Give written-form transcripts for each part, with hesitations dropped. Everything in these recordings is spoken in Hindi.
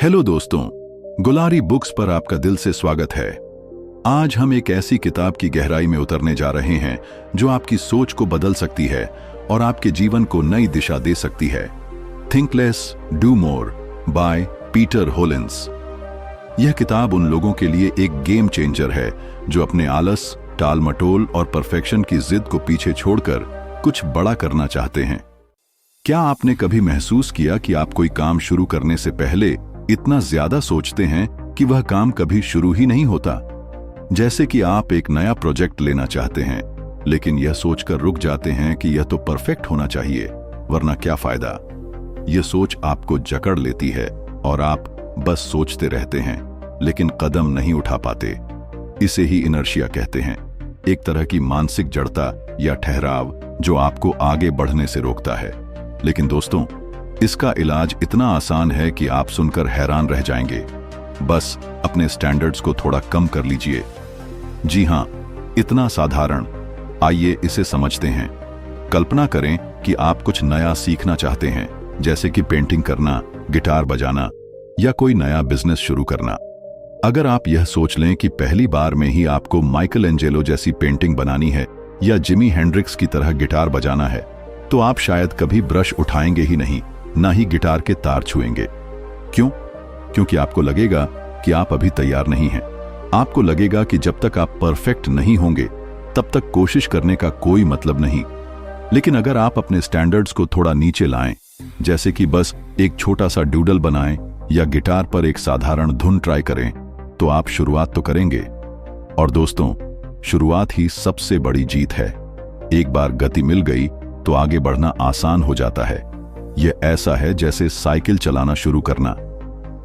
हेलो दोस्तों, गुलारी बुक्स पर आपका दिल से स्वागत है। आज हम एक ऐसी किताब की गहराई में उतरने जा रहे हैं जो आपकी सोच को बदल सकती है और आपके जीवन को नई दिशा दे सकती है। Think less do more by Peter Hollins. यह किताब उन लोगों के लिए एक गेम चेंजर है जो अपने आलस, टाल मटोल और परफेक्शन की जिद को पीछे छोड़कर कुछ बड़ा करना चाहते हैं। क्या आपने कभी महसूस किया कि आप कोई काम शुरू करने से पहले इतना ज्यादा सोचते हैं कि वह काम कभी शुरू ही नहीं होता? जैसे कि आप एक नया प्रोजेक्ट लेना चाहते हैं, लेकिन यह सोचकर रुक जाते हैं कि यह तो परफेक्ट होना चाहिए, वरना क्या फायदा। यह सोच आपको जकड़ लेती है और आप बस सोचते रहते हैं, लेकिन कदम नहीं उठा पाते। इसे ही इनर्शिया कहते हैं, एक तरह की मानसिक जड़ता या ठहराव जो आपको आगे बढ़ने से रोकता है। लेकिन दोस्तों, इसका इलाज इतना आसान है कि आप सुनकर हैरान रह जाएंगे। बस अपने स्टैंडर्ड्स को थोड़ा कम कर लीजिए। जी हां, इतना साधारण। आइए इसे समझते हैं। कल्पना करें कि आप कुछ नया सीखना चाहते हैं, जैसे कि पेंटिंग करना, गिटार बजाना या कोई नया बिजनेस शुरू करना। अगर आप यह सोच लें कि पहली बार में ही आपको माइकल एंजेलो जैसी पेंटिंग बनानी है या जिमी हेंड्रिक्स की तरह गिटार बजाना है, तो आप शायद कभी ब्रश उठाएंगे ही नहीं, ना ही गिटार के तार छुएंगे। क्यों? क्योंकि आपको लगेगा कि आप अभी तैयार नहीं हैं। आपको लगेगा कि जब तक आप परफेक्ट नहीं होंगे तब तक कोशिश करने का कोई मतलब नहीं। लेकिन अगर आप अपने स्टैंडर्ड्स को थोड़ा नीचे लाएं, जैसे कि बस एक छोटा सा डूडल बनाएं या गिटार पर एक साधारण धुन ट्राई करें, तो आप शुरुआत तो करेंगे। और दोस्तों, शुरुआत ही सबसे बड़ी जीत है। एक बार गति मिल गई तो आगे बढ़ना आसान हो जाता है। यह ऐसा है जैसे साइकिल चलाना शुरू करना।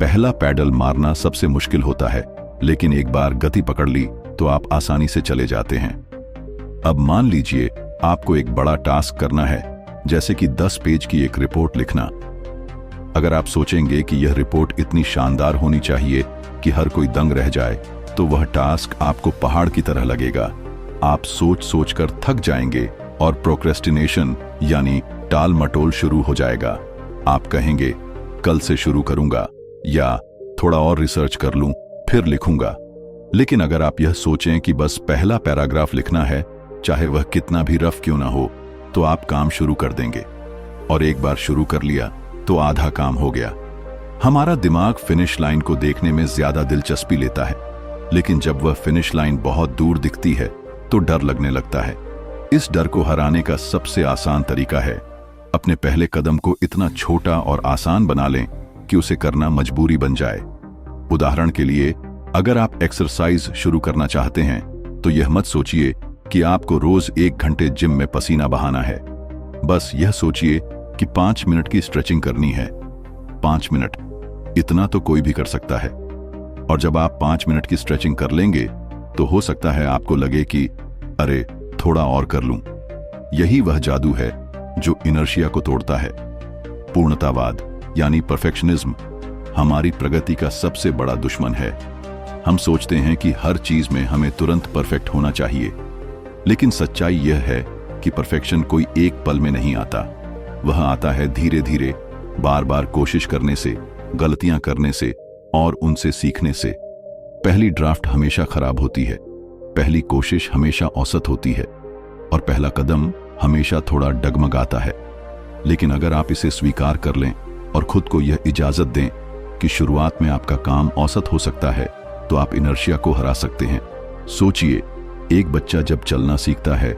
पहला पैडल मारना सबसे मुश्किल होता है, लेकिन एक बार गति पकड़ ली तो आप आसानी से चले जाते हैं। अब मान लीजिए आपको एक बड़ा टास्क करना है, जैसे कि 10 पेज की एक रिपोर्ट लिखना। अगर आप सोचेंगे कि यह रिपोर्ट इतनी शानदार होनी चाहिए कि हर कोई दंग रह जाए, तो वह टास्क आपको पहाड़ की तरह लगेगा। आप सोच सोचकर थक जाएंगे और प्रोक्रेस्टिनेशन यानी टाल मटोल शुरू हो जाएगा। आप कहेंगे कल से शुरू करूंगा या थोड़ा और रिसर्च कर लूं, फिर लिखूंगा। लेकिन अगर आप यह सोचें कि बस पहला पैराग्राफ लिखना है, चाहे वह कितना भी रफ क्यों ना हो, तो आप काम शुरू कर देंगे। और एक बार शुरू कर लिया तो आधा काम हो गया। हमारा दिमाग फिनिश लाइन को देखने में ज्यादा दिलचस्पी लेता है, लेकिन जब वह फिनिश लाइन बहुत दूर दिखती है तो डर लगने लगता है। इस डर को हराने का सबसे आसान तरीका है अपने पहले कदम को इतना छोटा और आसान बना लें कि उसे करना मजबूरी बन जाए। उदाहरण के लिए, अगर आप एक्सरसाइज शुरू करना चाहते हैं, तो यह मत सोचिए कि आपको रोज 1 घंटे जिम में पसीना बहाना है। बस यह सोचिए कि 5 मिनट की स्ट्रेचिंग करनी है। 5 मिनट, इतना तो कोई भी कर सकता है। और जब आप 5 मिनट की स्ट्रेचिंग कर लेंगे, तो हो सकता है आपको लगे कि अरे थोड़ा और कर लूं। यही वह जादू है जो इनर्शिया को तोड़ता है। पूर्णतावाद यानी परफेक्शनिज्म हमारी प्रगति का सबसे बड़ा दुश्मन है। हम सोचते हैं कि हर चीज में हमें तुरंत परफेक्ट होना चाहिए, लेकिन सच्चाई यह है कि परफेक्शन कोई एक पल में नहीं आता। वह आता है धीरे धीरे, बार बार कोशिश करने से, गलतियां करने से और उनसे सीखने से। पहली ड्राफ्ट हमेशा खराब होती है, पहली कोशिश हमेशा औसत होती है और पहला कदम हमेशा थोड़ा डगमगाता है। लेकिन अगर आप इसे स्वीकार कर लें और खुद को यह इजाजत दें कि शुरुआत में आपका काम औसत हो सकता है, तो आप इनर्शिया को हरा सकते हैं। सोचिए, एक बच्चा जब चलना सीखता है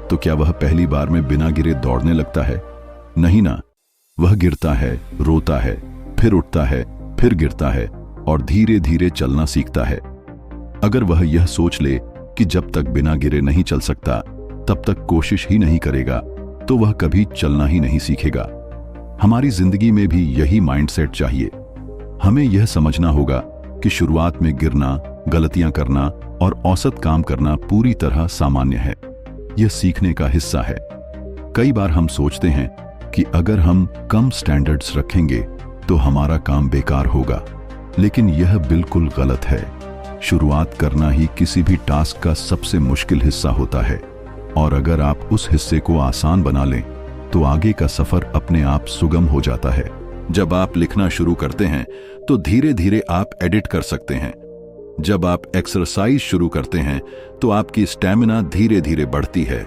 तो क्या वह पहली बार में बिना गिरे दौड़ने लगता है? नहीं ना। वह गिरता है, रोता है, फिर उठता है, फिर गिरता है और धीरे धीरे चलना सीखता है। अगर वह यह सोच ले कि जब तक बिना गिरे नहीं चल सकता, तब तक कोशिश ही नहीं करेगा, तो वह कभी चलना ही नहीं सीखेगा। हमारी जिंदगी में भी यही माइंडसेट चाहिए। हमें यह समझना होगा कि शुरुआत में गिरना, गलतियां करना और औसत काम करना पूरी तरह सामान्य है। यह सीखने का हिस्सा है। कई बार हम सोचते हैं कि अगर हम कम स्टैंडर्ड्स रखेंगे तो हमारा काम बेकार होगा, लेकिन यह बिल्कुल गलत है। शुरुआत करना ही किसी भी टास्क का सबसे मुश्किल हिस्सा होता है, और अगर आप उस हिस्से को आसान बना लें तो आगे का सफर अपने आप सुगम हो जाता है। जब आप लिखना शुरू करते हैं तो धीरे धीरे आप एडिट कर सकते हैं। जब आप एक्सरसाइज शुरू करते हैं तो आपकी स्टैमिना धीरे धीरे बढ़ती है।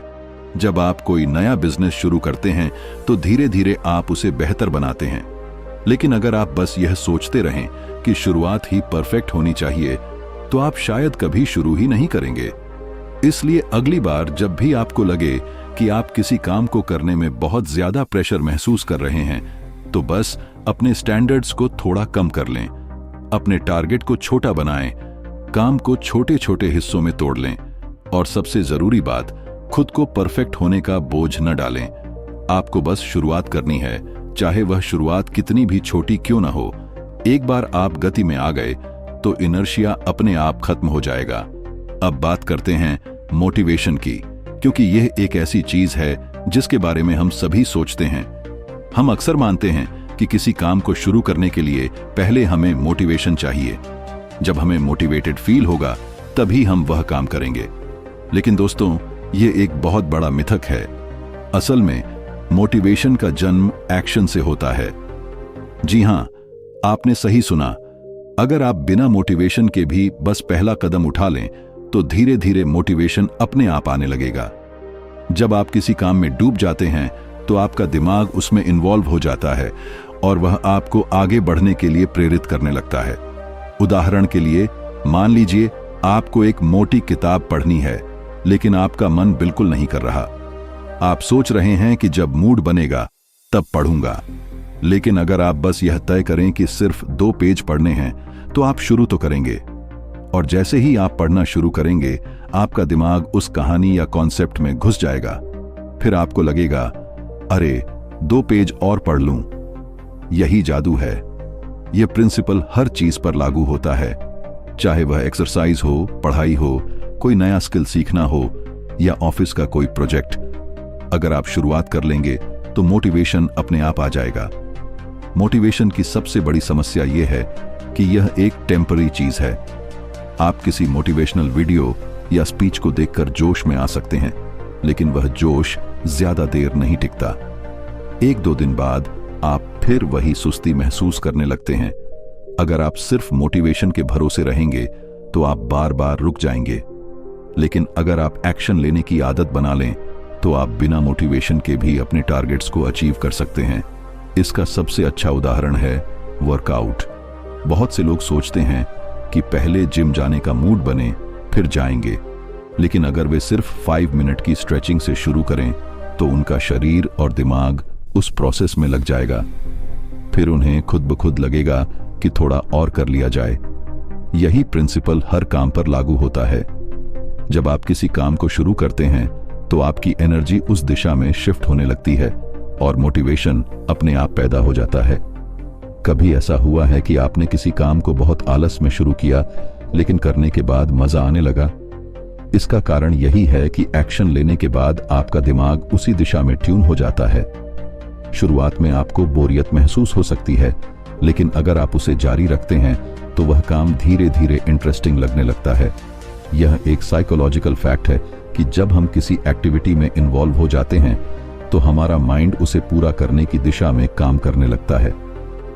जब आप कोई नया बिजनेस शुरू करते हैं तो धीरे धीरे आप उसे बेहतर बनाते हैं। लेकिन अगर आप बस यह सोचते रहें कि शुरुआत ही परफेक्ट होनी चाहिए तो आप शायद कभी शुरू ही नहीं करेंगे। इसलिए अगली बार जब भी आपको लगे कि आप किसी काम को करने में बहुत ज्यादा प्रेशर महसूस कर रहे हैं तो बस अपने स्टैंडर्ड्स को थोड़ा कम कर लें, अपने टारगेट को छोटा बनाएं, काम को छोटे छोटे हिस्सों में तोड़ लें और सबसे जरूरी बात, खुद को परफेक्ट होने का बोझ न डालें। आपको बस शुरुआत करनी है, चाहे वह शुरुआत कितनी भी छोटी क्यों ना हो। एक बार आप गति में आ गए तो इनर्शिया अपने आप खत्म हो जाएगा। अब बात करते हैं मोटिवेशन की, क्योंकि यह एक ऐसी चीज है जिसके बारे में हम सभी सोचते हैं। हम अक्सर मानते हैं कि किसी काम को शुरू करने के लिए पहले हमें मोटिवेशन चाहिए। जब हमें मोटिवेटेड फील होगा तभी हम वह काम करेंगे। लेकिन दोस्तों, ये एक बहुत बड़ा मिथक है। असल में मोटिवेशन का जन्म एक्शन से होता है। जी हां, आपने सही सुना। अगर आप बिना मोटिवेशन के भी बस पहला कदम उठा लें तो धीरे धीरे मोटिवेशन अपने आप आने लगेगा। जब आप किसी काम में डूब जाते हैं तो आपका दिमाग उसमें इन्वॉल्व हो जाता है और वह आपको आगे बढ़ने के लिए प्रेरित करने लगता है। उदाहरण के लिए, मान लीजिए आपको एक मोटी किताब पढ़नी है लेकिन आपका मन बिल्कुल नहीं कर रहा। आप सोच रहे हैं कि जब मूड बनेगा तब पढ़ूंगा। लेकिन अगर आप बस यह तय करें कि सिर्फ 2 पेज पढ़ने हैं तो आप शुरू तो करेंगे। और जैसे ही आप पढ़ना शुरू करेंगे आपका दिमाग उस कहानी या कॉन्सेप्ट में घुस जाएगा। फिर आपको लगेगा, अरे 2 पेज और पढ़ लूं। यही जादू है। यह प्रिंसिपल हर चीज पर लागू होता है, चाहे वह एक्सरसाइज हो, पढ़ाई हो, कोई नया स्किल सीखना हो या ऑफिस का कोई प्रोजेक्ट। अगर आप शुरुआत कर लेंगे तो मोटिवेशन अपने आप आ जाएगा। मोटिवेशन की सबसे बड़ी समस्या यह है कि यह एक टेम्पररी चीज है। आप किसी मोटिवेशनल वीडियो या स्पीच को देखकर जोश में आ सकते हैं, लेकिन वह जोश ज्यादा देर नहीं टिकता। 1-2 दिन बाद आप फिर वही सुस्ती महसूस करने लगते हैं। अगर आप सिर्फ मोटिवेशन के भरोसे रहेंगे तो आप बार बार रुक जाएंगे। लेकिन अगर आप एक्शन लेने की आदत बना लें तो आप बिना मोटिवेशन के भी अपने टारगेट्स को अचीव कर सकते हैं। इसका सबसे अच्छा उदाहरण है वर्कआउट। बहुत से लोग सोचते हैं कि पहले जिम जाने का मूड बने फिर जाएंगे, लेकिन अगर वे सिर्फ 5 मिनट की स्ट्रेचिंग से शुरू करें तो उनका शरीर और दिमाग उस प्रोसेस में लग जाएगा। फिर उन्हें खुद ब खुद लगेगा कि थोड़ा और कर लिया जाए। यही प्रिंसिपल हर काम पर लागू होता है। जब आप किसी काम को शुरू करते हैं तो आपकी एनर्जी उस दिशा में शिफ्ट होने लगती है और मोटिवेशन अपने आप पैदा हो जाता है। कभी ऐसा हुआ है कि आपने किसी काम को बहुत आलस में शुरू किया लेकिन करने के बाद मजा आने लगा? इसका कारण यही है कि एक्शन लेने के बाद आपका दिमाग उसी दिशा में ट्यून हो जाता है। शुरुआत में आपको बोरियत महसूस हो सकती है, लेकिन अगर आप उसे जारी रखते हैं तो वह काम धीरे धीरे इंटरेस्टिंग लगने लगता है। यह एक साइकोलॉजिकल फैक्ट है कि जब हम किसी एक्टिविटी में इन्वॉल्व हो जाते हैं तो हमारा माइंड उसे पूरा करने की दिशा में काम करने लगता है।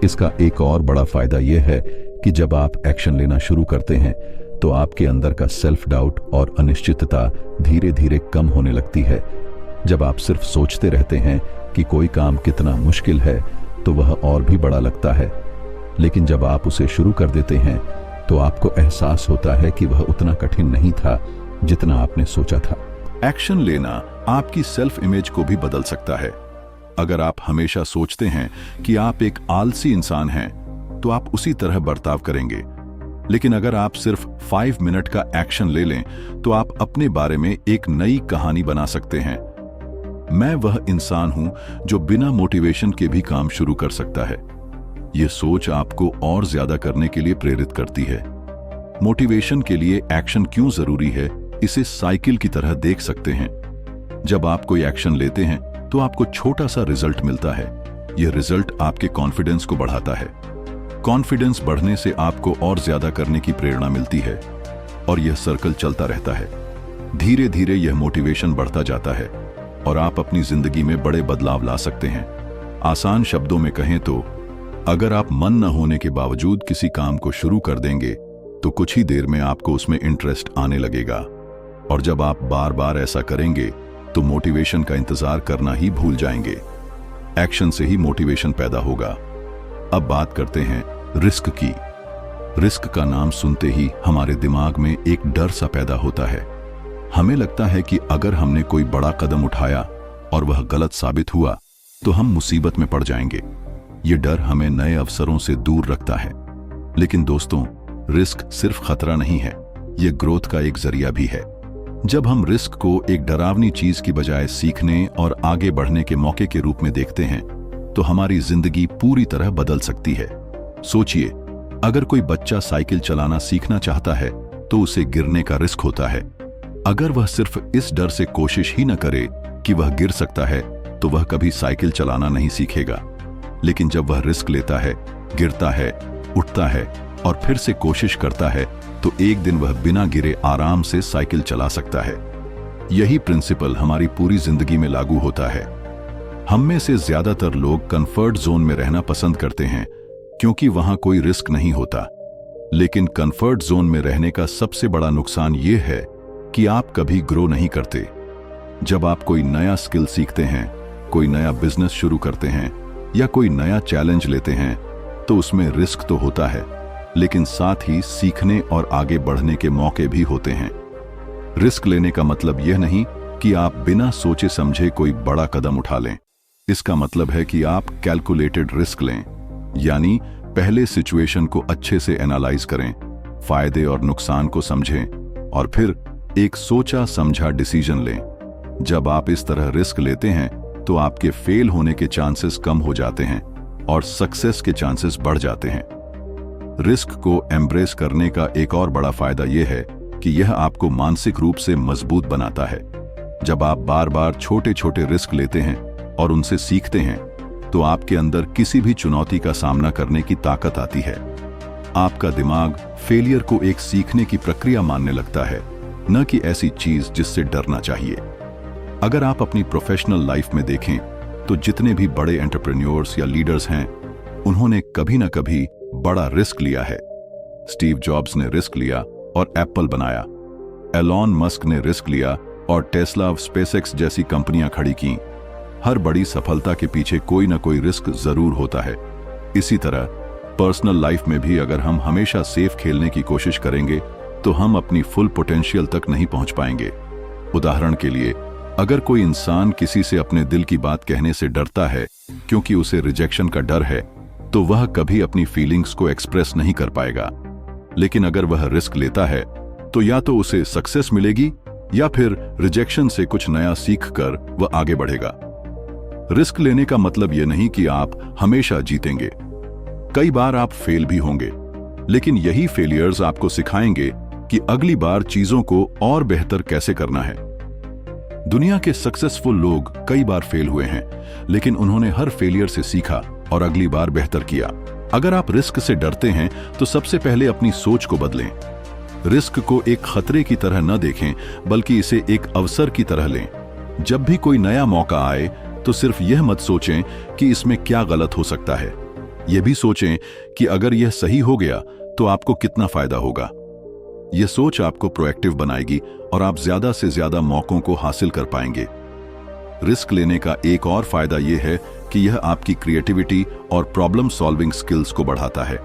इसका एक और बड़ा फायदा यह है कि जब आप एक्शन लेना शुरू करते हैं तो आपके अंदर का सेल्फ डाउट और अनिश्चितता धीरे धीरे कम होने लगती है। जब आप सिर्फ सोचते रहते हैं कि कोई काम कितना मुश्किल है तो वह और भी बड़ा लगता है, लेकिन जब आप उसे शुरू कर देते हैं तो आपको एहसास होता है कि वह उतना कठिन नहीं था जितना आपने सोचा था। एक्शन लेना आपकी सेल्फ इमेज को भी बदल सकता है। अगर आप हमेशा सोचते हैं कि आप एक आलसी इंसान हैं तो आप उसी तरह बर्ताव करेंगे। लेकिन अगर आप सिर्फ 5 मिनट का एक्शन ले लें तो आप अपने बारे में एक नई कहानी बना सकते हैं। मैं वह इंसान हूं जो बिना मोटिवेशन के भी काम शुरू कर सकता है। यह सोच आपको और ज्यादा करने के लिए प्रेरित करती है। मोटिवेशन के लिए एक्शन क्यों जरूरी है, इसे साइकिल की तरह देख सकते हैं। जब आप कोई एक्शन लेते हैं तो आपको छोटा सा रिजल्ट मिलता है। यह रिजल्ट आपके कॉन्फिडेंस को बढ़ाता है। कॉन्फिडेंस बढ़ने से आपको और ज्यादा करने की प्रेरणा मिलती है और यह सर्कल चलता रहता है। धीरे धीरे यह मोटिवेशन बढ़ता जाता है और आप अपनी जिंदगी में बड़े बदलाव ला सकते हैं। आसान शब्दों में कहें तो अगर आप मन न होने के बावजूद किसी काम को शुरू कर देंगे तो कुछ ही देर में आपको उसमें इंटरेस्ट आने लगेगा, और जब आप बार बार ऐसा करेंगे तो मोटिवेशन का इंतजार करना ही भूल जाएंगे। एक्शन से ही मोटिवेशन पैदा होगा। अब बात करते हैं रिस्क की। रिस्क का नाम सुनते ही हमारे दिमाग में एक डर सा पैदा होता है। हमें लगता है कि अगर हमने कोई बड़ा कदम उठाया और वह गलत साबित हुआ तो हम मुसीबत में पड़ जाएंगे। ये डर हमें नए अवसरों से दूर रखता है। लेकिन दोस्तों, रिस्क सिर्फ खतरा नहीं है, ये ग्रोथ का एक जरिया भी है। जब हम रिस्क को एक डरावनी चीज की बजाय सीखने और आगे बढ़ने के मौके के रूप में देखते हैं तो हमारी जिंदगी पूरी तरह बदल सकती है। सोचिए, अगर कोई बच्चा साइकिल चलाना सीखना चाहता है तो उसे गिरने का रिस्क होता है। अगर वह सिर्फ इस डर से कोशिश ही न करे कि वह गिर सकता है तो वह कभी साइकिल चलाना नहीं सीखेगा। लेकिन जब वह रिस्क लेता है, गिरता है, उठता है और फिर से कोशिश करता है तो एक दिन वह बिना गिरे आराम से साइकिल चला सकता है। यही प्रिंसिपल हमारी पूरी जिंदगी में लागू होता है। हम में से ज्यादातर लोग कंफर्ट जोन में रहना पसंद करते हैं क्योंकि वहां कोई रिस्क नहीं होता। लेकिन कंफर्ट जोन में रहने का सबसे बड़ा नुकसान यह है कि आप कभी ग्रो नहीं करते। जब आप कोई नया स्किल सीखते हैं, कोई नया बिजनेस शुरू करते हैं या कोई नया चैलेंज लेते हैं तो उसमें रिस्क तो होता है, लेकिन साथ ही सीखने और आगे बढ़ने के मौके भी होते हैं। रिस्क लेने का मतलब यह नहीं कि आप बिना सोचे समझे कोई बड़ा कदम उठा लें। इसका मतलब है कि आप कैलकुलेटेड रिस्क लें, यानी पहले सिचुएशन को अच्छे से एनालाइज करें, फायदे और नुकसान को समझें और फिर एक सोचा समझा डिसीजन लें। जब आप इस तरह रिस्क लेते हैं तो आपके फेल होने के चांसेस कम हो जाते हैं और सक्सेस के चांसेस बढ़ जाते हैं। रिस्क को एम्ब्रेस करने का एक और बड़ा फायदा यह है कि यह आपको मानसिक रूप से मजबूत बनाता है। जब आप बार बार छोटे छोटे रिस्क लेते हैं और उनसे सीखते हैं तो आपके अंदर किसी भी चुनौती का सामना करने की ताकत आती है। आपका दिमाग फेलियर को एक सीखने की प्रक्रिया मानने लगता है, न कि ऐसी चीज जिससे डरना चाहिए। अगर आप अपनी प्रोफेशनल लाइफ में देखें तो जितने भी बड़े एंटरप्रेन्योर्स या लीडर्स हैं, उन्होंने कभी न कभी बड़ा रिस्क लिया है। स्टीव जॉब्स ने रिस्क लिया और एप्पल बनाया। एलॉन मस्क ने रिस्क लिया और टेस्ला, स्पेसएक्स जैसी कंपनियां खड़ी की। हर बड़ी सफलता के पीछे कोई ना कोई रिस्क जरूर होता है। इसी तरह पर्सनल लाइफ में भी अगर हम हमेशा सेफ खेलने की कोशिश करेंगे तो हम अपनी फुल पोटेंशियल तक नहीं पहुंच पाएंगे। उदाहरण के लिए, अगर कोई इंसान किसी से अपने दिल की बात कहने से डरता है क्योंकि उसे रिजेक्शन का डर है तो वह कभी अपनी फीलिंग्स को एक्सप्रेस नहीं कर पाएगा। लेकिन अगर वह रिस्क लेता है तो या तो उसे सक्सेस मिलेगी या फिर रिजेक्शन से कुछ नया सीख कर वह आगे बढ़ेगा। रिस्क लेने का मतलब यह नहीं कि आप हमेशा जीतेंगे। कई बार आप फेल भी होंगे, लेकिन यही फेलियर्स आपको सिखाएंगे कि अगली बार चीजों को और बेहतर कैसे करना है। दुनिया के सक्सेसफुल लोग कई बार फेल हुए हैं, लेकिन उन्होंने हर फेलियर से सीखा और अगली बार बेहतर किया। अगर आप रिस्क से डरते हैं तो सबसे पहले अपनी सोच को बदलें। रिस्क को एक खतरे की तरह न देखें, बल्कि इसे एक अवसर की तरह लें। जब भी कोई नया मौका आए तो सिर्फ यह मत सोचें कि इसमें क्या गलत हो सकता है, यह भी सोचें कि अगर यह सही हो गया तो आपको कितना फायदा होगा। यह सोच आपको प्रोएक्टिव बनाएगी और आप ज्यादा से ज्यादा मौकों को हासिल कर पाएंगे। रिस्क लेने का एक और फायदा यह है कि यह आपकी क्रिएटिविटी और प्रॉब्लम सॉल्विंग स्किल्स को बढ़ाता है।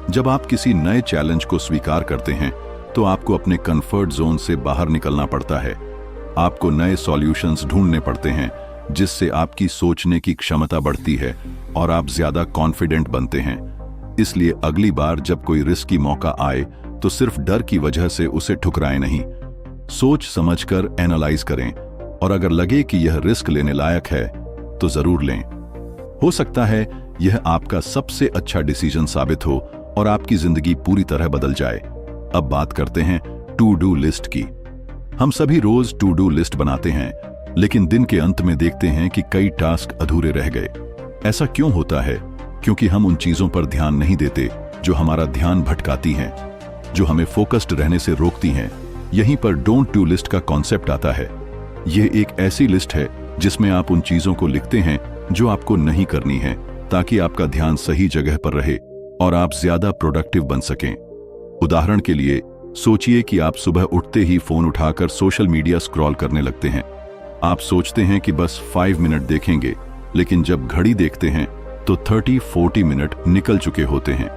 जब आप किसी नए चैलेंज को स्वीकार करते हैं तो आपको अपने कंफर्ट जोन से बाहर निकलना पड़ता है। आपको नए सॉल्यूशंस ढूंढने पड़ते हैं, जिससे आपकी सोचने की क्षमता बढ़ती है और आप ज्यादा कॉन्फिडेंट बनते हैं। इसलिए अगली बार जब कोई रिस्की मौका आए तो सिर्फ डर की वजह से उसे ठुकराएं नहीं, सोच समझकर एनालाइज करें और अगर लगे कि यह रिस्क लेने लायक है तो जरूर लें। हो सकता है यह आपका सबसे अच्छा डिसीजन साबित हो और आपकी जिंदगी पूरी तरह बदल जाए। अब बात करते हैं टू डू लिस्ट की। हम सभी रोज टू डू लिस्ट बनाते हैं, लेकिन दिन के अंत में देखते हैं कि कई टास्क अधूरे रह गए। ऐसा क्यों होता है? क्योंकि हम उन चीजों पर ध्यान नहीं देते जो हमारा ध्यान भटकाती हैं, जो हमें फोकस्ड रहने से रोकती हैं। यहीं पर डोंट डू लिस्ट का कॉन्सेप्ट आता है। यह एक ऐसी लिस्ट है जिसमें आप उन चीजों को लिखते हैं जो आपको नहीं करनी है, ताकि आपका ध्यान सही जगह पर रहे और आप ज्यादा प्रोडक्टिव बन सकें। उदाहरण के लिए सोचिए कि आप सुबह उठते ही फोन उठाकर सोशल मीडिया स्क्रॉल करने लगते हैं। आप सोचते हैं कि बस 5 मिनट देखेंगे, लेकिन जब घड़ी देखते हैं तो 30-40 मिनट निकल चुके होते हैं।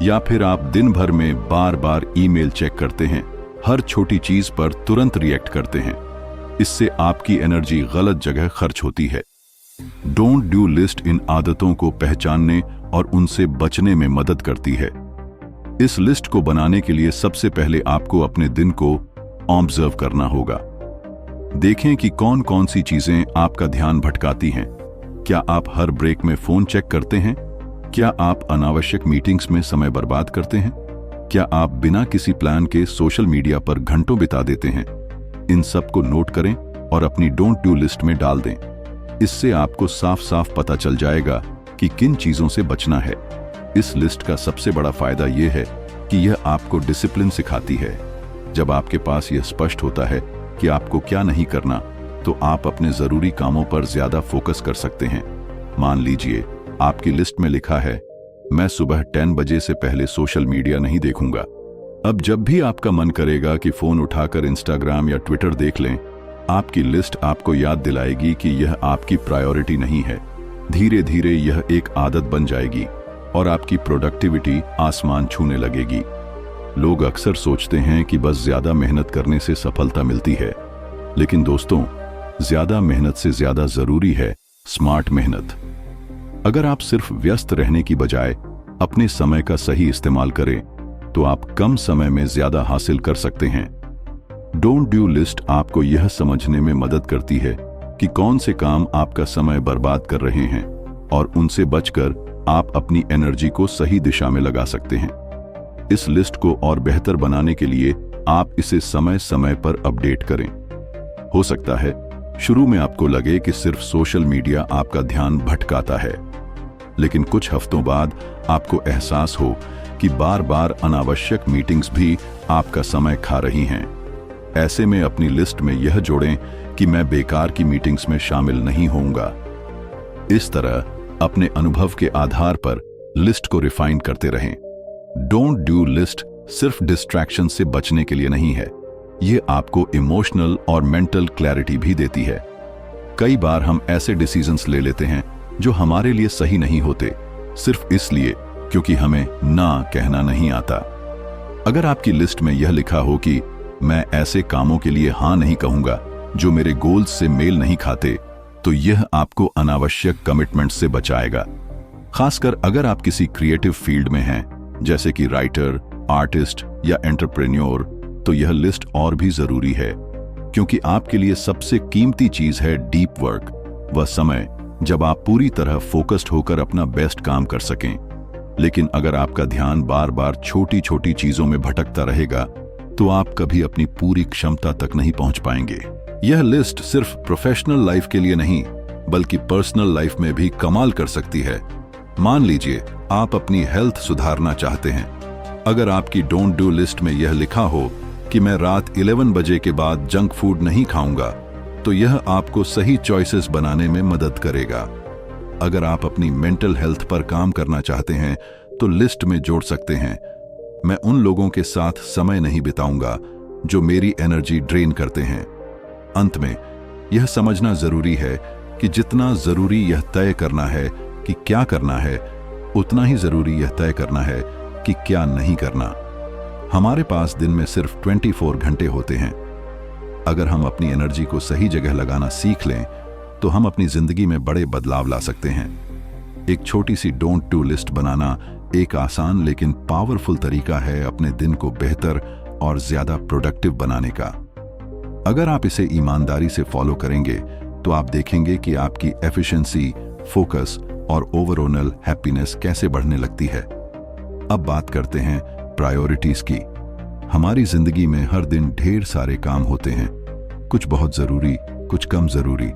या फिर आप दिन भर में बार बार ईमेल चेक करते हैं, हर छोटी चीज पर तुरंत रिएक्ट करते हैं। इससे आपकी एनर्जी गलत जगह खर्च होती है। डोंट डू लिस्ट इन आदतों को पहचानने और उनसे बचने में मदद करती है। इस लिस्ट को बनाने के लिए सबसे पहले आपको अपने दिन को ऑब्जर्व करना होगा। देखें कि कौन कौन सी चीजें आपका ध्यान भटकाती हैं। क्या आप हर ब्रेक में फोन चेक करते हैं? क्या आप अनावश्यक मीटिंग्स में समय बर्बाद करते हैं? क्या आप बिना किसी प्लान के सोशल मीडिया पर घंटों बिता देते हैं? इन सब को नोट करें और अपनी डोंट डू लिस्ट में डाल दें। इससे आपको साफ साफ पता चल जाएगा कि किन चीजों से बचना है। इस लिस्ट का सबसे बड़ा फायदा यह है कि यह आपको डिसिप्लिन सिखाती है। जब आपके पास यह स्पष्ट होता है कि आपको क्या नहीं करना, तो आप अपने जरूरी कामों पर ज्यादा फोकस कर सकते हैं। मान लीजिए आपकी लिस्ट में लिखा है, मैं सुबह 10 बजे से पहले सोशल मीडिया नहीं देखूंगा। अब जब भी आपका मन करेगा कि फोन उठाकर इंस्टाग्राम या ट्विटर देख लें, आपकी लिस्ट आपको याद दिलाएगी कि यह आपकी प्रायोरिटी नहीं है। धीरे धीरे यह एक आदत बन जाएगी और आपकी प्रोडक्टिविटी आसमान छूने लगेगी। लोग अक्सर सोचते हैं कि बस ज्यादा मेहनत करने से सफलता मिलती है, लेकिन दोस्तों, ज्यादा मेहनत से ज्यादा जरूरी है स्मार्ट मेहनत। अगर आप सिर्फ व्यस्त रहने की बजाय अपने समय का सही इस्तेमाल करें, तो आप कम समय में ज्यादा हासिल कर सकते हैं। डोंट डू लिस्ट आपको यह समझने में मदद करती है कि कौन से काम आपका समय बर्बाद कर रहे हैं और उनसे बचकर आप अपनी एनर्जी को सही दिशा में लगा सकते हैं। इस लिस्ट को और बेहतर बनाने के लिए आप इसे समय समय पर अपडेट करें। हो सकता है शुरू में आपको लगे कि सिर्फ सोशल मीडिया आपका ध्यान भटकाता है, लेकिन कुछ हफ्तों बाद आपको एहसास हो कि बार बार अनावश्यक मीटिंग्स भी आपका समय खा रही हैं। ऐसे में अपनी लिस्ट में यह जोड़ें कि मैं बेकार की मीटिंग्स में शामिल नहीं होऊंगा। इस तरह अपने अनुभव के आधार पर लिस्ट को रिफाइन करते रहें। डोंट डू लिस्ट सिर्फ डिस्ट्रैक्शन से बचने के लिए नहीं है, ये आपको इमोशनल और मेंटल क्लैरिटी भी देती है। कई बार हम ऐसे डिसीजंस ले लेते हैं जो हमारे लिए सही नहीं होते, सिर्फ इसलिए क्योंकि हमें ना कहना नहीं आता। अगर आपकी लिस्ट में यह लिखा हो कि मैं ऐसे कामों के लिए हाँ नहीं कहूंगा जो मेरे गोल्स से मेल नहीं खाते, तो यह आपको अनावश्यक कमिटमेंट से बचाएगा। खासकर अगर आप किसी क्रिएटिव फील्ड में हैं, जैसे कि राइटर, आर्टिस्ट या एंटरप्रेन्योर, तो यह लिस्ट और भी जरूरी है, क्योंकि आपके लिए सबसे कीमती चीज है डीप वर्क, वह समय जब आप पूरी तरह फोकस्ड होकर अपना बेस्ट काम कर सकें। लेकिन अगर आपका ध्यान बार बार छोटी छोटी चीजों में भटकता रहेगा, तो आप कभी अपनी पूरी क्षमता तक नहीं पहुंच पाएंगे। यह लिस्ट सिर्फ प्रोफेशनल लाइफ के लिए नहीं, बल्कि पर्सनल लाइफ में भी कमाल कर सकती है। मान लीजिए आप अपनी हेल्थ सुधारना चाहते हैं। अगर आपकी डोंट डू लिस्ट में यह लिखा हो कि मैं रात 11 बजे के बाद जंक फूड नहीं खाऊंगा, तो यह आपको सही चॉइसेस बनाने में मदद करेगा। अगर आप अपनी मेंटल हेल्थ पर काम करना चाहते हैं, तो लिस्ट में जोड़ सकते हैं, मैं उन लोगों के साथ समय नहीं बिताऊंगा जो मेरी एनर्जी ड्रेन करते हैं। अंत में यह समझना जरूरी है कि जितना जरूरी यह तय करना है कि क्या करना है, उतना ही जरूरी यह तय करना है कि क्या नहीं करना। हमारे पास दिन में सिर्फ 24 घंटे होते हैं। अगर हम अपनी एनर्जी को सही जगह लगाना सीख लें, तो हम अपनी जिंदगी में बड़े बदलाव ला सकते हैं। एक छोटी सी डोंट डू लिस्ट बनाना एक आसान लेकिन पावरफुल तरीका है अपने दिन को बेहतर और ज्यादा प्रोडक्टिव बनाने का। अगर आप इसे ईमानदारी से फॉलो करेंगे, तो आप देखेंगे कि आपकी एफिशिएंसी, फोकस और ओवरऑल हैप्पीनेस कैसे बढ़ने लगती है। अब बात करते हैं प्रायोरिटीज की। हमारी जिंदगी में हर दिन ढेर सारे काम होते हैं, कुछ बहुत जरूरी, कुछ कम जरूरी,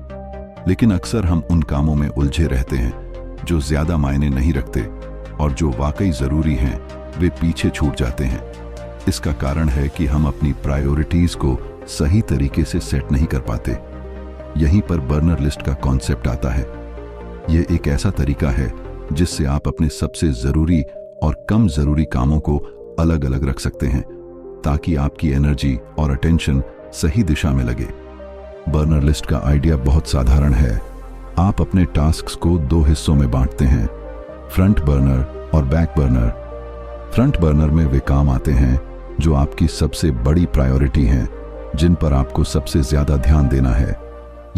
लेकिन अक्सर हम उन कामों में उलझे रहते हैं जो ज्यादा मायने नहीं रखते, और जो वाकई जरूरी हैं वे पीछे छूट जाते हैं। इसका कारण है कि हम अपनी प्रायोरिटीज को सही तरीके से सेट नहीं कर पाते। यहीं पर बर्नर लिस्ट का कॉन्सेप्ट आता है। यह एक ऐसा तरीका है जिससे आप अपने सबसे जरूरी और कम जरूरी कामों को अलग अलग रख सकते हैं, ताकि आपकी एनर्जी और अटेंशन सही दिशा में लगे। बर्नर लिस्ट का आइडिया बहुत साधारण है। आप अपने टास्क्स को 2 हिस्सों में बांटते हैं, फ्रंट बर्नर और बैक बर्नर। फ्रंट बर्नर में वे काम आते हैं जो आपकी सबसे बड़ी प्रायोरिटी हैं, जिन पर आपको सबसे ज्यादा ध्यान देना है।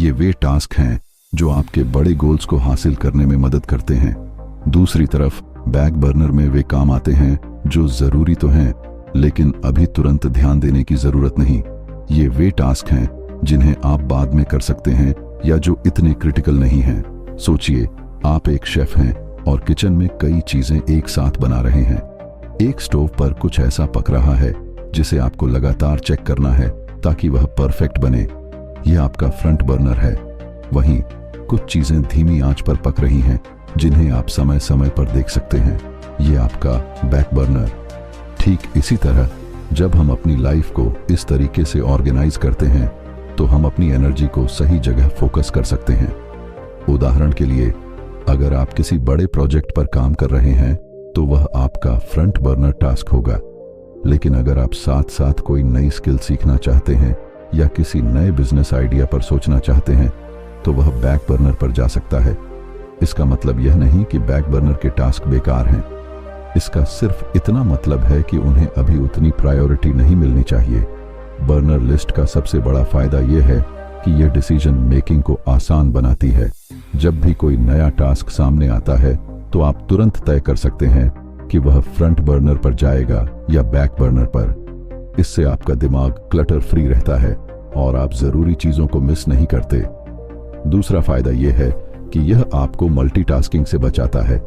ये वे टास्क हैं जो आपके बड़े गोल्स को हासिल करने में मदद करते हैं। दूसरी तरफ बैक बर्नर में वे काम आते हैं जो जरूरी तो हैं, लेकिन अभी तुरंत ध्यान देने की जरूरत नहीं। ये वे टास्क हैं जिन्हें आप बाद में कर सकते हैं या जो इतने क्रिटिकल नहीं हैं। सोचिए, आप एक शेफ हैं और किचन में कई चीजें एक साथ बना रहे हैं। एक स्टोव पर कुछ ऐसा पक रहा है जिसे आपको लगातार चेक करना है ताकि वह परफेक्ट बने। यह आपका फ्रंट बर्नर है। वहीं कुछ चीजें धीमी आंच पर पक रही हैं जिन्हें आप समय समय पर देख सकते हैं। यह आपका बैक बर्नर। ठीक इसी तरह जब हम अपनी लाइफ को इस तरीके से ऑर्गेनाइज करते हैं तो हम अपनी एनर्जी को सही जगह फोकस कर सकते हैं। उदाहरण के लिए, अगर आप किसी बड़े प्रोजेक्ट पर काम कर रहे हैं तो वह आपका फ्रंट बर्नर टास्क होगा। लेकिन अगर आप साथ साथ कोई नई स्किल सीखना चाहते हैं या किसी नए बिजनेस आइडिया पर सोचना चाहते हैं तो वह बैक बर्नर पर जा सकता है। इसका मतलब यह नहीं कि बैक बर्नर के टास्क बेकार हैं। इसका सिर्फ इतना मतलब है कि उन्हें अभी उतनी प्रायोरिटी नहीं मिलनी चाहिए। बर्नर लिस्ट का सबसे बड़ा फायदा यह है कि यह डिसीजन मेकिंग को आसान बनाती है। जब भी कोई नया टास्क सामने आता है तो आप तुरंत तय कर सकते हैं कि वह फ्रंट बर्नर पर जाएगा या बैक बर्नर पर। इससे आपका दिमाग क्लटर फ्री रहता है और आप जरूरी चीजों को मिस नहीं करते। दूसरा फायदा यह है कि यह आपको मल्टीटास्किंग से बचाता है।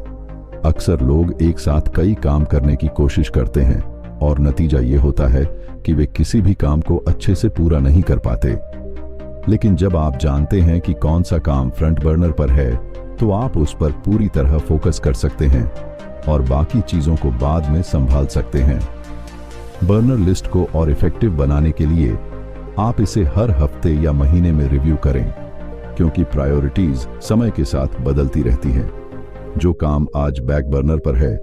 अक्सर लोग एक साथ कई काम करने की कोशिश करते हैं और नतीजा यह होता है कि वे किसी भी काम को अच्छे से पूरा नहीं कर पाते। लेकिन जब आप जानते हैं कि कौन सा काम फ्रंट बर्नर पर है तो आप उस पर पूरी तरह फोकस कर सकते हैं और बाकी चीजों को बाद में संभाल सकते हैं। बर्नर लिस्ट को और इफेक्टिव बनाने के लिए आप इसे हर हफ्ते या महीने में रिव्यू करें, क्योंकि प्रायोरिटीज समय के साथ बदलती रहती हैं। जो काम आज बैक बर्नर पर है,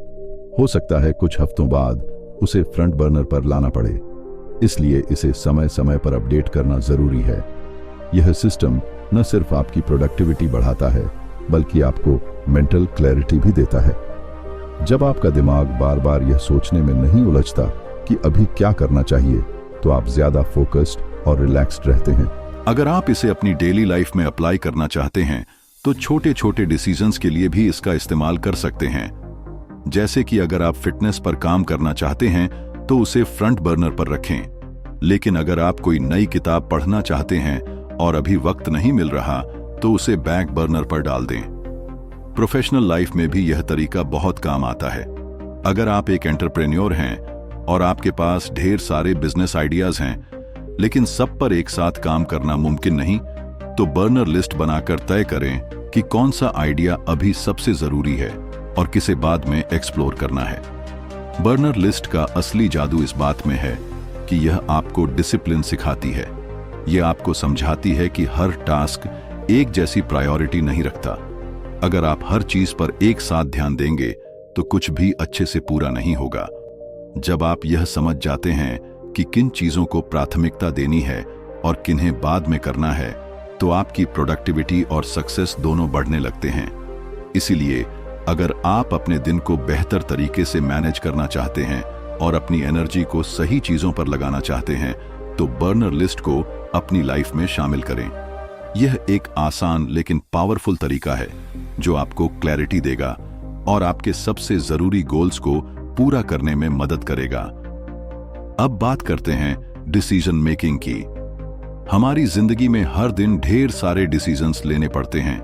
हो सकता है कुछ हफ्तों बाद उसे फ्रंट बर्नर पर लाना पड़े। इसलिए इसे समय समय पर अपडेट करना जरूरी है। यह सिस्टम न सिर्फ आपकी प्रोडक्टिविटी बढ़ाता है, बल्कि आपको मेंटल क्लैरिटी भी देता है। जब आपका दिमाग बार बार यह सोचने में नहीं उलझता कि अभी क्या करना चाहिए, तो आप ज्यादा फोकस्ड और रिलैक्स्ड रहते हैं। अगर आप इसे अपनी डेली लाइफ में अप्लाई करना चाहते हैं तो छोटे छोटे डिसीजंस के लिए भी इसका इस्तेमाल कर सकते हैं। जैसे कि अगर आप फिटनेस पर काम करना चाहते हैं तो उसे फ्रंट बर्नर पर रखें। लेकिन अगर आप कोई नई किताब पढ़ना चाहते हैं और अभी वक्त नहीं मिल रहा तो उसे बैक बर्नर पर डाल दें। प्रोफेशनल लाइफ में भी यह तरीका बहुत काम आता है। अगर आप एक एंटरप्रेन्योर हैं और आपके पास ढेर सारे बिजनेस आइडियाज हैं, लेकिन सब पर एक साथ काम करना मुमकिन नहीं, तो बर्नर लिस्ट बनाकर तय करें कि कौन सा आइडिया अभी सबसे जरूरी है और किसे बाद में एक्सप्लोर करना है। बर्नर लिस्ट का असली जादू इस बात में है कि यह आपको डिसिप्लिन सिखाती है। यह आपको समझाती है कि हर टास्क एक जैसी प्रायोरिटी नहीं रखता। अगर आप हर चीज पर एक साथ ध्यान देंगे तो कुछ भी अच्छे से पूरा नहीं होगा। जब आप यह समझ जाते हैं कि किन चीजों को प्राथमिकता देनी है और किन्हें बाद में करना है, तो आपकी प्रोडक्टिविटी और सक्सेस दोनों बढ़ने लगते हैं। इसीलिए अगर आप अपने दिन को बेहतर तरीके से मैनेज करना चाहते हैं और अपनी एनर्जी को सही चीजों पर लगाना चाहते हैं, तो बर्नर लिस्ट को अपनी लाइफ में शामिल करें। यह एक आसान लेकिन पावरफुल तरीका है जो आपको क्लैरिटी देगा और आपके सबसे जरूरी गोल्स को पूरा करने में मदद करेगा। अब बात करते हैं डिसीजन मेकिंग की। हमारी जिंदगी में हर दिन ढेर सारे डिसीजंस लेने पड़ते हैं।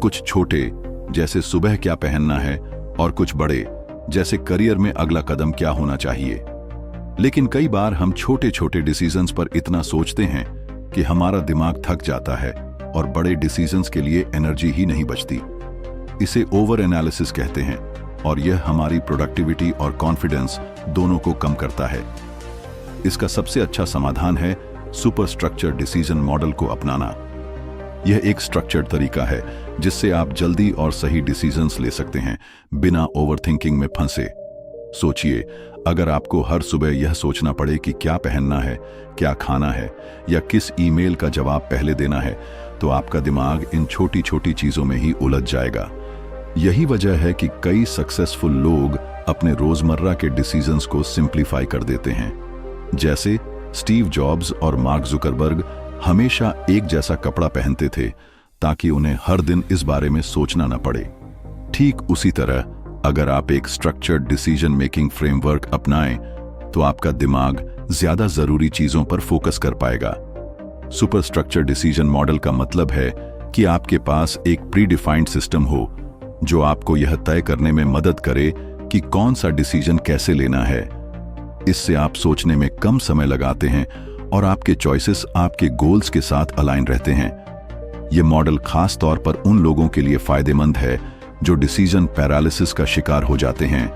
कुछ छोटे, जैसे सुबह क्या पहनना है, और कुछ बड़े, जैसे करियर में अगला कदम क्या होना चाहिए। लेकिन कई बार हम छोटे छोटे डिसीजंस पर इतना सोचते हैं कि हमारा दिमाग थक जाता है और बड़े डिसीजंस के लिए एनर्जी ही नहीं बचती। इसे ओवर एनालिसिस कहते हैं और यह हमारी प्रोडक्टिविटी और कॉन्फिडेंस दोनों को कम करता है। इसका सबसे अच्छा समाधान है सुपर स्ट्रक्चर डिसीजन मॉडल को अपनाना। यह एक स्ट्रक्चर्ड तरीका है जिससे आप जल्दी और सही डिसीजंस ले सकते हैं बिना ओवरथिंकिंग में फंसे। सोचिए, अगर आपको हर सुबह यह सोचना पड़े कि क्या पहनना है, क्या खाना है या किस ईमेल का जवाब पहले देना है, तो आपका दिमाग इन छोटी छोटी चीजों में ही उलझ जाएगा। यही वजह है कि कई सक्सेसफुल लोग अपने रोजमर्रा के डिसीजंस को सिंप्लीफाई कर देते हैं। जैसे स्टीव जॉब्स और मार्क जुकरबर्ग हमेशा एक जैसा कपड़ा पहनते थे ताकि उन्हें हर दिन इस बारे में सोचना न पड़े। ठीक उसी तरह अगर आप एक स्ट्रक्चर्ड डिसीजन मेकिंग फ्रेमवर्क अपनाएं तो आपका दिमाग ज्यादा जरूरी चीजों पर फोकस कर पाएगा। सुपर स्ट्रक्चर डिसीजन मॉडल का मतलब है कि आपके पास एक प्री डिफाइंड सिस्टम हो जो आपको यह तय करने में मदद करे कि कौन सा डिसीजन कैसे लेना है। इससे आप सोचने में कम समय लगाते हैं और आपके चॉइसेस आपके गोल्स के साथ अलाइन रहते हैं। यह मॉडल खास तौर पर उन लोगों के लिए फायदेमंद है जो डिसीजन पैरालिसिस का शिकार हो जाते हैं,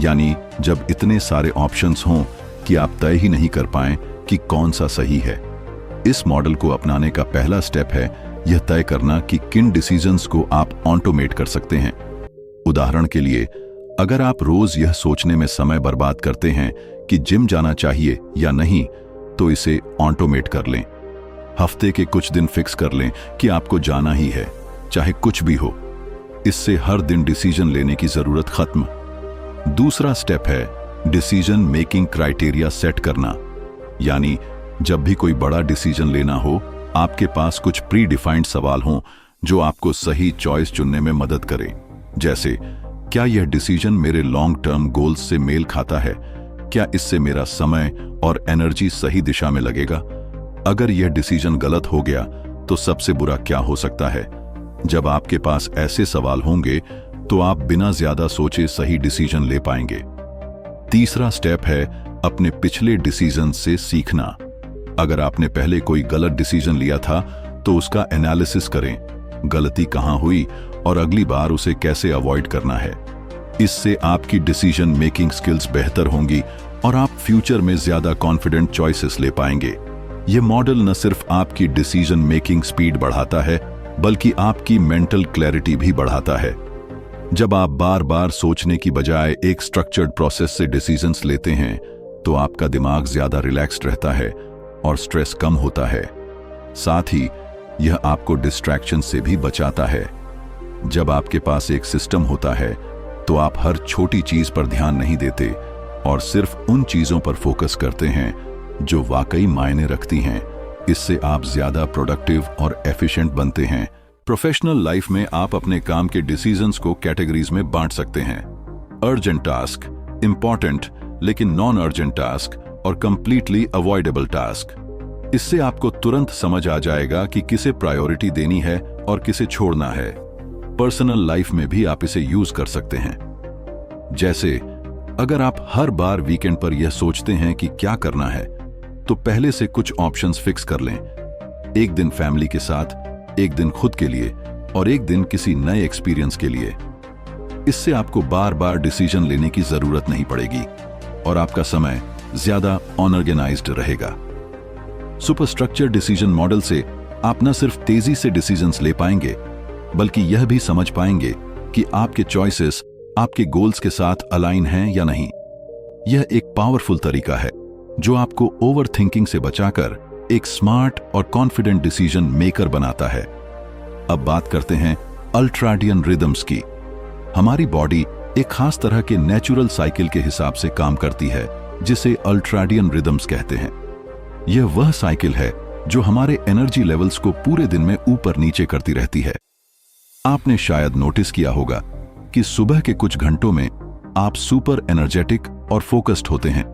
यानी जब इतने सारे ऑप्शंस हों कि आप तय ही नहीं कर पाएं कि कौन सा सही है। इस मॉडल को अपनाने का पहला स्टेप है यह तय करना कि किन डिसीजंस को आप ऑटोमेट कर सकते हैं। उदाहरण के लिए, अगर आप रोज यह सोचने में समय बर्बाद करते हैं कि जिम जाना चाहिए या नहीं, तो इसे ऑटोमेट कर लें। हफ्ते के कुछ दिन फिक्स कर लें कि आपको जाना ही है, चाहे कुछ भी हो। इससे हर दिन डिसीजन लेने की जरूरत खत्म। दूसरा स्टेप है डिसीजन मेकिंग क्राइटेरिया सेट करना, यानी जब भी कोई बड़ा डिसीजन लेना हो, आपके पास कुछ प्री डिफाइंड सवाल हों जो आपको सही चॉइस चुनने में मदद करें। जैसे, क्या यह डिसीजन मेरे लॉन्ग टर्म गोल्स से मेल खाता है? क्या इससे मेरा समय और एनर्जी सही दिशा में लगेगा? अगर यह डिसीजन गलत हो गया तो सबसे बुरा क्या हो सकता है? जब आपके पास ऐसे सवाल होंगे तो आप बिना ज्यादा सोचे सही डिसीजन ले पाएंगे। तीसरा स्टेप है अपने पिछले डिसीजन से सीखना। अगर आपने पहले कोई गलत डिसीजन लिया था तो उसका एनालिसिस करें, गलती कहां हुई और अगली बार उसे कैसे अवॉइड करना है। इससे आपकी डिसीजन मेकिंग स्किल्स बेहतर होंगी और आप फ्यूचर में ज्यादा कॉन्फिडेंट चॉइसेस ले पाएंगे। यह मॉडल न सिर्फ आपकी डिसीजन मेकिंग स्पीड बढ़ाता है, बल्कि आपकी मेंटल क्लैरिटी भी बढ़ाता है। जब आप बार बार सोचने की बजाय एक स्ट्रक्चर्ड प्रोसेस से डिसीजंस लेते हैं, तो आपका दिमाग ज्यादा रिलैक्स्ड रहता है और स्ट्रेस कम होता है। साथ ही यह आपको डिस्ट्रैक्शन से भी बचाता है। जब आपके पास एक सिस्टम होता है तो आप हर छोटी चीज पर ध्यान नहीं देते और सिर्फ उन चीजों पर फोकस करते हैं जो वाकई मायने रखती हैं। इससे आप ज्यादा प्रोडक्टिव और एफिशिएंट बनते हैं। प्रोफेशनल लाइफ में आप अपने काम के डिसीजंस को कैटेगरीज में बांट सकते हैं: अर्जेंट टास्क, इंपॉर्टेंट लेकिन नॉन अर्जेंट टास्क और कंप्लीटली अवॉइडेबल टास्क। इससे आपको तुरंत समझ आ जाएगा कि किसे प्रायोरिटी देनी है और किसे छोड़ना है। पर्सनल लाइफ में भी आप इसे यूज कर सकते हैं। जैसे, अगर आप हर बार वीकेंड पर यह सोचते हैं कि क्या करना है, तो पहले से कुछ ऑप्शंस फिक्स कर लें। एक दिन फैमिली के साथ, एक दिन खुद के लिए और एक दिन किसी नए एक्सपीरियंस के लिए। इससे आपको बार बार डिसीजन लेने की जरूरत नहीं पड़ेगी और आपका समय ज्यादा ऑर्गेनाइज्ड रहेगा। सुपर स्ट्रक्चर डिसीजन मॉडल से आप न सिर्फ तेजी से डिसीजंस ले पाएंगे, बल्कि यह भी समझ पाएंगे कि आपके चॉइसेस आपके गोल्स के साथ अलाइन हैं या नहीं। यह एक पावरफुल तरीका है जो आपको ओवरथिंकिंग से बचाकर एक स्मार्ट और कॉन्फिडेंट डिसीजन मेकर बनाता है। अब बात करते हैं अल्ट्राडियन रिदम्स की। हमारी बॉडी एक खास तरह के नेचुरल साइकिल के हिसाब से काम करती है, जिसे अल्ट्राडियन रिदम्स कहते हैं। यह वह साइकिल है जो हमारे एनर्जी लेवल्स को पूरे दिन में ऊपर नीचे करती रहती है। आपने शायद नोटिस किया होगा कि सुबह के कुछ घंटों में आप सुपर एनर्जेटिक और फोकस्ड होते हैं,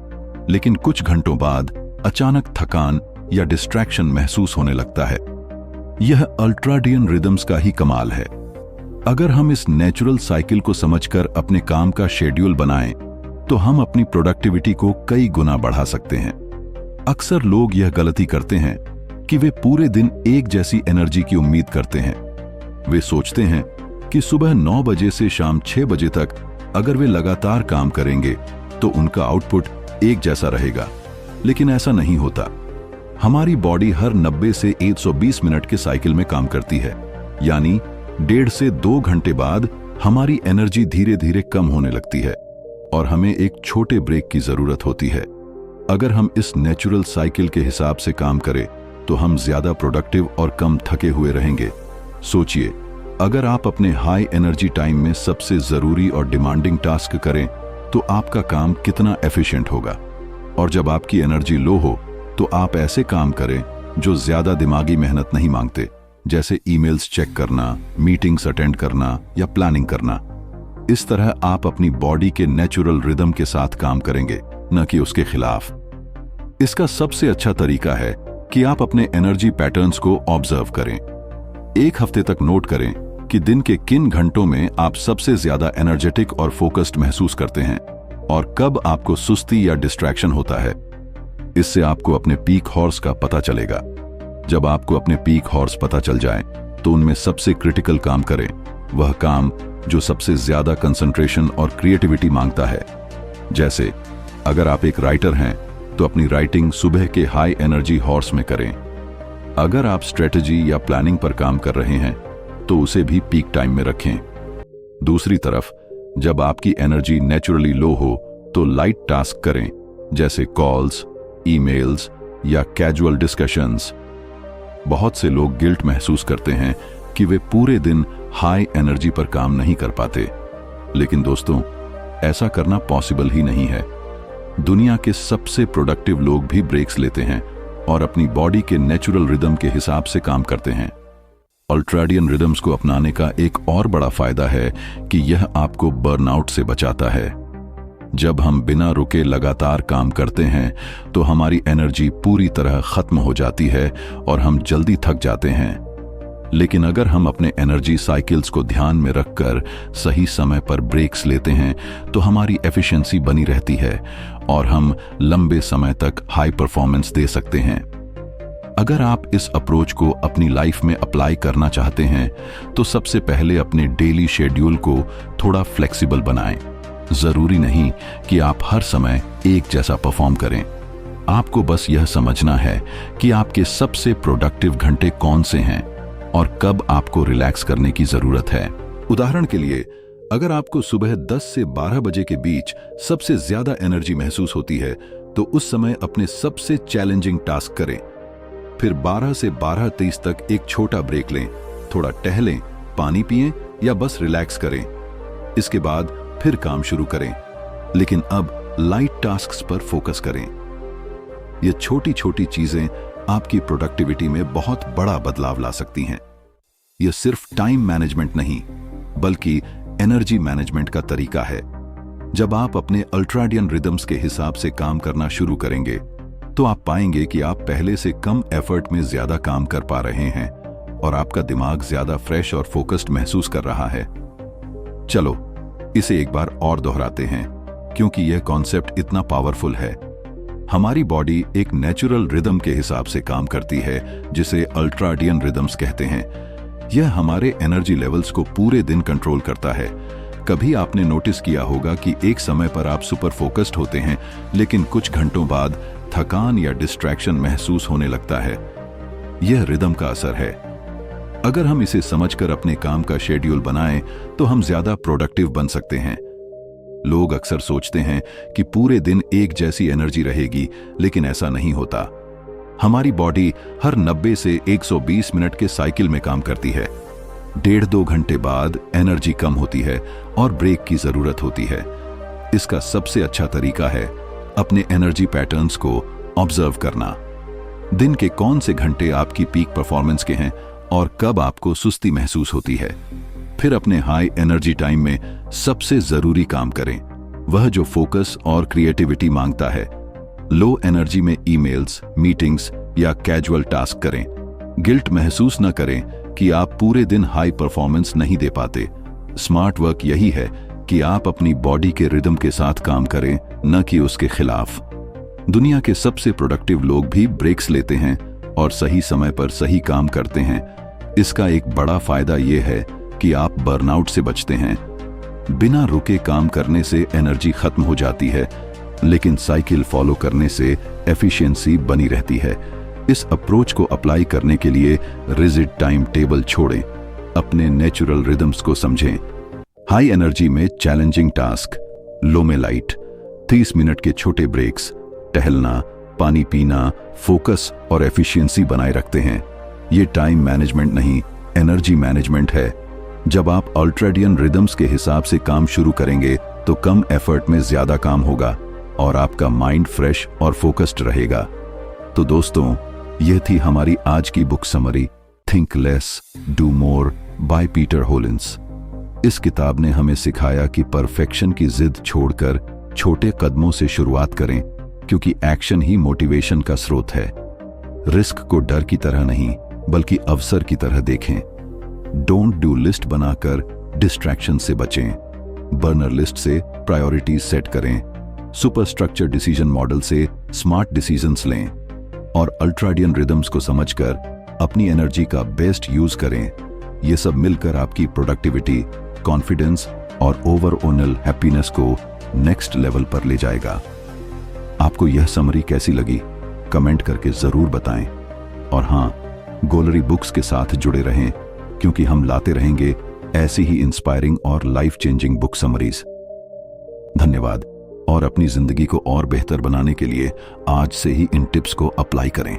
लेकिन कुछ घंटों बाद अचानक थकान या डिस्ट्रैक्शन महसूस होने लगता है। यह अल्ट्राडियन रिदम्स का ही कमाल है। अगर हम इस नेचुरल साइकिल को समझकर अपने काम का शेड्यूल बनाएं, तो हम अपनी प्रोडक्टिविटी को कई गुना बढ़ा सकते हैं। अक्सर लोग यह गलती करते हैं कि वे पूरे दिन एक जैसी एनर्जी की उम्मीद करते हैं। वे सोचते हैं कि सुबह 9 बजे से शाम 6 बजे तक अगर वे लगातार काम करेंगे तो उनका आउटपुट एक जैसा रहेगा, लेकिन ऐसा नहीं होता। हमारी बॉडी हर 90 से 120 मिनट के साइकिल में काम करती है, यानी 1.5 से 2 घंटे बाद हमारी एनर्जी धीरे धीरे कम होने लगती है और हमें एक छोटे ब्रेक की जरूरत होती है। अगर हम इस नेचुरल साइकिल के हिसाब से काम करें तो हम ज्यादा प्रोडक्टिव और कम थके हुए रहेंगे। सोचिए, अगर आप अपने हाई एनर्जी टाइम में सबसे जरूरी और डिमांडिंग टास्क करें तो आपका काम कितना एफिशिएंट होगा, और जब आपकी एनर्जी लो हो तो आप ऐसे काम करें जो ज्यादा दिमागी मेहनत नहीं मांगते, जैसे ईमेल्स चेक करना, मीटिंग्स अटेंड करना या प्लानिंग करना। इस तरह आप अपनी बॉडी के नेचुरल रिदम के साथ काम करेंगे, न कि उसके खिलाफ। इसका सबसे अच्छा तरीका है कि आप अपने एनर्जी पैटर्न्स को ऑब्जर्व करें। 1 हफ्ते तक नोट करें कि दिन के किन घंटों में आप सबसे ज्यादा एनर्जेटिक और फोकस्ड महसूस करते हैं और कब आपको सुस्ती या डिस्ट्रैक्शन होता है। इससे आपको अपने पीक हॉर्स का पता चलेगा। जब आपको अपने पीक हॉर्स पता चल जाए तो उनमें सबसे क्रिटिकल काम करें, वह काम जो सबसे ज्यादा कंसंट्रेशन और क्रिएटिविटी मांगता है। जैसे अगर आप एक राइटर हैं तो अपनी राइटिंग सुबह के हाई एनर्जी हॉर्स में करें। अगर आप स्ट्रेटजी या प्लानिंग पर काम कर रहे हैं तो उसे भी पीक टाइम में रखें। दूसरी तरफ, जब आपकी एनर्जी नेचुरली लो हो तो लाइट टास्क करें, जैसे कॉल्स, ईमेल्स या कैजुअल डिस्कशंस। बहुत से लोग गिल्ट महसूस करते हैं कि वे पूरे दिन हाई एनर्जी पर काम नहीं कर पाते, लेकिन दोस्तों, ऐसा करना पॉसिबल ही नहीं है। दुनिया के सबसे प्रोडक्टिव लोग भी ब्रेक्स लेते हैं और अपनी बॉडी के नेचुरल रिदम के हिसाब से काम करते हैं। अल्ट्राडियन रिदम्स को अपनाने का एक और बड़ा फायदा है कि यह आपको बर्नआउट से बचाता है। जब हम बिना रुके लगातार काम करते हैं तो हमारी एनर्जी पूरी तरह खत्म हो जाती है और हम जल्दी थक जाते हैं। लेकिन अगर हम अपने एनर्जी साइकिल्स को ध्यान में रखकर सही समय पर ब्रेक्स लेते हैं तो हमारी एफिशिएंसी बनी रहती है और हम लंबे समय तक हाई परफॉर्मेंस दे सकते हैं। अगर आप इस अप्रोच को अपनी लाइफ में अप्लाई करना चाहते हैं तो सबसे पहले अपने डेली शेड्यूल को थोड़ा फ्लेक्सिबल बनाएं। जरूरी नहीं कि आप हर समय एक जैसा परफॉर्म करें। आपको बस यह समझना है कि आपके सबसे प्रोडक्टिव घंटे कौन से हैं और कब आपको रिलैक्स करने की जरूरत है। उदाहरण के लिए, अगर आपको सुबह 10 से 12 बजे के बीच सबसे ज्यादा एनर्जी महसूस होती है तो उस समय अपने सबसे चैलेंजिंग टास्क करें। फिर 12 से 12:30 तक एक छोटा ब्रेक लें, थोड़ा टहलें, पानी पिएं या बस रिलैक्स करें। इसके बाद फिर काम शुरू करें, लेकिन अब लाइट टास्क्स पर फोकस करें। ये छोटी छोटी चीजें आपकी प्रोडक्टिविटी में बहुत बड़ा बदलाव ला सकती हैं। यह सिर्फ टाइम मैनेजमेंट नहीं, बल्कि एनर्जी मैनेजमेंट का तरीका है। जब आप अपने अल्ट्राडियन रिदम्स के हिसाब से काम करना शुरू करेंगे तो आप पाएंगे कि आप पहले से कम एफर्ट में ज्यादा काम कर पा रहे हैं और आपका दिमाग ज्यादा फ्रेश और फोकस्ड महसूस कर रहा है। चलो इसे एक बार और दोहराते हैं, क्योंकि यह कॉन्सेप्ट इतना पावरफुल है। हमारी बॉडी एक नेचुरल रिदम के हिसाब से काम करती है, जिसे अल्ट्राडियन रिदम्स कहते हैं। यह हमारे एनर्जी लेवल्स को पूरे दिन कंट्रोल करता है। कभी आपने नोटिस किया होगा कि एक समय पर आप सुपर फोकस्ड होते हैं, लेकिन कुछ घंटों बाद थकान या डिस्ट्रैक्शन महसूस होने लगता है। यह रिदम का असर है। अगर हम इसे समझकर अपने काम का शेड्यूल बनाएं तो हम ज्यादा प्रोडक्टिव बन सकते हैं। लोग अक्सर सोचते हैं कि पूरे दिन एक जैसी एनर्जी रहेगी, लेकिन ऐसा नहीं होता। हमारी बॉडी हर 90 से 120 मिनट के साइकिल में काम करती है। 1.5-2 घंटे बाद एनर्जी कम होती है और ब्रेक की जरूरत होती है। इसका सबसे अच्छा तरीका है अपने एनर्जी पैटर्न्स को ऑब्जर्व करना। दिन के कौन से घंटे आपकी पीक परफॉर्मेंस के हैं और कब आपको सुस्ती महसूस होती है। फिर अपने हाई एनर्जी टाइम में सबसे जरूरी काम करें, वह जो फोकस और क्रिएटिविटी मांगता है। लो एनर्जी में ईमेल्स, मीटिंग्स या कैजुअल टास्क करें। गिल्ट महसूस न करें कि आप पूरे दिन हाई परफॉर्मेंस नहीं दे पाते। स्मार्ट वर्क यही है कि आप अपनी बॉडी के रिदम के साथ काम करें, न कि उसके खिलाफ। दुनिया के सबसे प्रोडक्टिव लोग भी ब्रेक्स लेते हैं और सही समय पर सही काम करते हैं। इसका एक बड़ा फायदा यह है कि आप बर्नआउट से बचते हैं। बिना रुके काम करने से एनर्जी खत्म हो जाती है, लेकिन साइकिल फॉलो करने से एफिशिएंसी बनी रहती है। इस अप्रोच को अप्लाई करने के लिए रिजिड टाइम टेबल छोड़ें, अपने नेचुरल रिदम्स को समझें। हाई एनर्जी में चैलेंजिंग टास्क, लो में लाइट, 30 मिनट के छोटे ब्रेक्स, टहलना, पानी पीना, फोकस और एफिशिएंसी बनाए रखते हैं। ये टाइम मैनेजमेंट नहीं, एनर्जी मैनेजमेंट है। जब आप अल्ट्राडियन रिदम्स के हिसाब से काम शुरू करेंगे तो कम एफर्ट में ज्यादा काम होगा और आपका माइंड फ्रेश और फोकस्ड रहेगा। तो दोस्तों, यह थी हमारी आज की book summary, think less do more by Peter Hollins. इस किताब ने हमें सिखाया कि परफेक्शन की जिद छोड़कर छोटे कदमों से शुरुआत करें, क्योंकि एक्शन ही मोटिवेशन का स्रोत है। रिस्क को डर की तरह नहीं बल्कि अवसर की तरह देखें। डोंट डू लिस्ट बनाकर डिस्ट्रैक्शन से बचें। बर्नर लिस्ट से प्रायोरिटीज सेट करें। सुपर स्ट्रक्चर डिसीजन मॉडल से स्मार्ट डिसीजंस लें और अल्ट्राडियन रिदम्स को समझकर अपनी एनर्जी का बेस्ट यूज करें। ये सब मिलकर आपकी प्रोडक्टिविटी, कॉन्फिडेंस और ओवरऑल हैप्पीनेस को नेक्स्ट लेवल पर ले जाएगा। आपको यह समरी कैसी लगी? कमेंट करके जरूर बताएं। और हां, गोलरी बुक्स के साथ जुड़े रहें, क्योंकि हम लाते रहेंगे ऐसी ही इंस्पायरिंग और लाइफ चेंजिंग बुक समरीज। धन्यवाद। और अपनी जिंदगी को और बेहतर बनाने के लिए आज से ही इन टिप्स को अप्लाई करें।